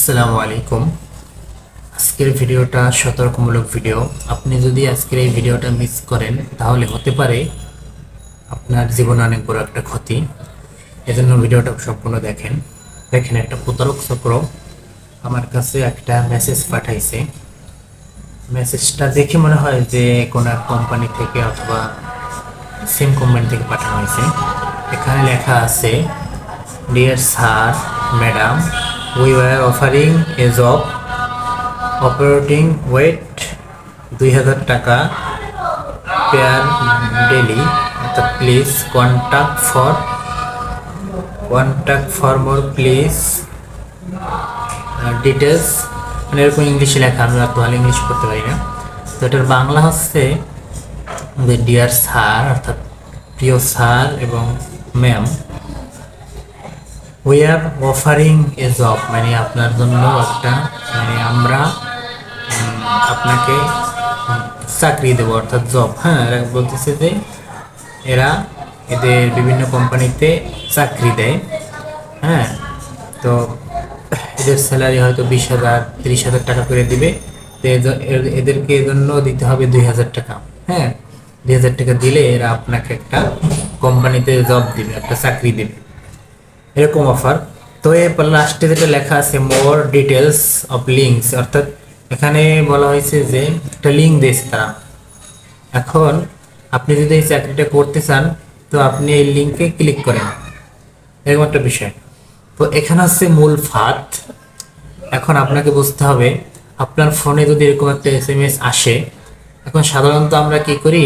আসসালামু আলাইকুম। আজকের ভিডিওটা সতর্কমূলক ভিডিও। আপনি যদি আজকের এই ভিডিওটা মিস করেন তাহলে হতে পারে আপনার জীবনে অনেক বড় একটা ক্ষতি। এজন্য ভিডিওটা সম্পূর্ণ দেখেন। দেখেন, একটা প্রতারক চক্র আমার কাছে একটা মেসেজ পাঠাইছে। মেসেজটা দেখে মনে হয় যে কোনো এক কোম্পানি থেকে অথবা সেম কোম্পানি থেকে পাঠানো হয়েছে। এখানে লেখা আছে, dear sir, madam, we were offering a job operating wait 2000 টাকা পেয়ার ডেলি, অর্থাৎ please contact for more please details. মানে এরকম ইংলিশে লেখা, আমি এত ভালো ইংলিশ করতে পারি না। তো এটার বাংলা হচ্ছে যে ডিয়ার স্যার, অর্থাৎ প্রিয় স্যার এবং ma'am, we are offering a job, মানে আপনার জন্য একটা, মানে আমরা আপনাকে চাকরি দেবো, অর্থাৎ জব। হ্যাঁ, এরা বলতেছে যে এরা এদের বিভিন্ন কোম্পানিতে চাকরি দেয়। হ্যাঁ, তো এদের স্যালারি হয়তো 20,000 30,000 টাকা করে দিবে। তো এদেরকে এজন্য দিতে হবে 2,000 টাকা। হ্যাঁ, 2,000 টাকা দিলে এরা আপনাকে একটা কোম্পানিতে জব দিবে, একটা চাকরি দেবে, এরকম অফার। তো এরপর লাস্টে যেটা লেখা আছে, মোর ডিটেলস অফ লিঙ্কস, অর্থাৎ এখানে বলা হয়েছে যে একটা লিঙ্ক দিয়েছে তারা। এখন আপনি যদি এই চাকরিটা করতে চান তো আপনি এই লিঙ্কে ক্লিক করেন, এরকম একটা বিষয়। তো এখানে হচ্ছে মূল ফাঁদ। এখন আপনাকে বুঝতে হবে, আপনার ফোনে যদি এরকম একটা SMS আসে, এখন সাধারণত আমরা কি করি,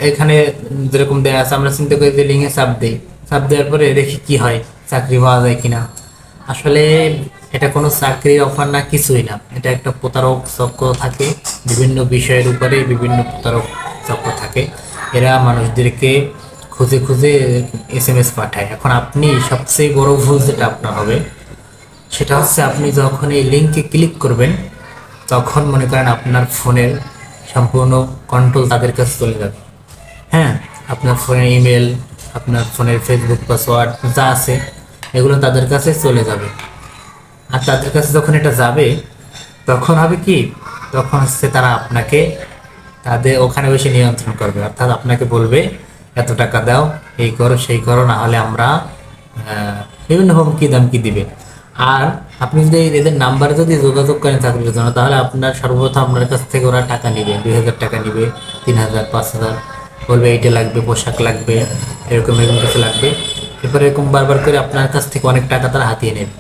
এখানে যেরকম দেওয়া আছে আমরা চিন্তা করি যে লিঙ্কে চাপ দিই, চাপ দেওয়ার পরে দেখি কি হয়, চাকরি পাওয়া যায় কিনা। আসলে এটা কোনো চাকরির অফার না, কিছুই না। এটা একটা প্রতারক চক্র থাকে, বিভিন্ন বিষয়ের উপরে বিভিন্ন প্রতারক চক্র থাকে। এরা মানুষদেরকে খুঁজে খুঁজে SMS পাঠায়। এখন আপনি সবচেয়ে বড় ভুল যেটা আপনার হবে সেটা হচ্ছে, আপনি যখন এই লিঙ্কে ক্লিক করবেন তখন মনে করেন আপনার ফোনের সম্পূর্ণ কন্ট্রোল তাদের কাছে চলে যাবে। হ্যাঁ, আপনার ফোনের ইমেল, আপনার ফোনের ফেসবুক পাসওয়ার্ড যা আছে এগুলো তাদের কাছে চলে যাবে। আর তাদের কাছে যখন এটা যাবে তখন হবে কি, তখন হচ্ছে তারা আপনাকে তাদের ওখানে বসে নিয়ন্ত্রণ করবে। অর্থাৎ আপনাকে বলবে এত টাকা দাও, এই করো সেই করো, না হলে আমরা বিভিন্ন হুমকি দামকি দিবে। আর আপনি যদি এদের নাম্বারে যদি যোগাযোগ করেন চাকরির জন্য, তাহলে আপনার সর্বপ্রথম আপনার কাছ থেকে ওরা টাকা নিবে, 2,000 টাকা নিবে, 3,000 5,000, বলবে এইটা লাগবে, পোশাক লাগবে, এরকম এরকম কিছু লাগবে। এরপরে এরকম বারবার করে আপনার কাছ থেকে অনেক টাকা তারা হাতিয়ে নেবে।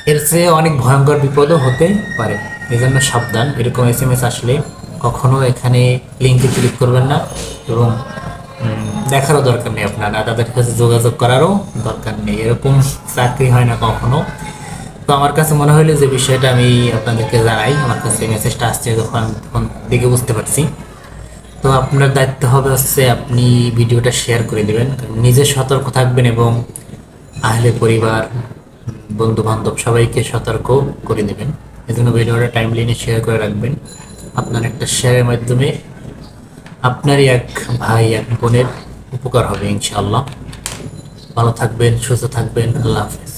এর চেয়ে অনেক ভয়ঙ্কর বিপদও হতে পারে। এই জন্য সাবধান, এরকম SMS আসলে কখনো এখানে লিঙ্কে ক্লিক করবেন না, এবং দেখারও দরকার নেই আপনার, আর তাদের কাছে যোগাযোগ করারও দরকার নেই। এরকম চাকরি হয় না কখনো। তো আমার কাছে মনে হলো যে বিষয়টা আমি আপনাদেরকে জানাই। আমার কাছে মেসেজটা আসছে যখন, তখন দেখে বুঝতে পারছি। তো আপনার দায়িত্ব হবে হচ্ছে আপনি ভিডিওটা শেয়ার করে দেবেন, নিজে সতর্ক থাকবেন এবং আহলে পরিবার, বন্ধু বান্ধব সবাইকে সতর্ক করে দেবেন। এজন্য ভিডিওটা টাইমলাইনে শেয়ার করে রাখবেন। আপনার একটা শেয়ারের মাধ্যমে আপনারই এক ভাই, এক বোনের উপকার হবে ইনশাআল্লাহ। ভালো থাকবেন, সুস্থ থাকবেন। আল্লাহ হাফেজ।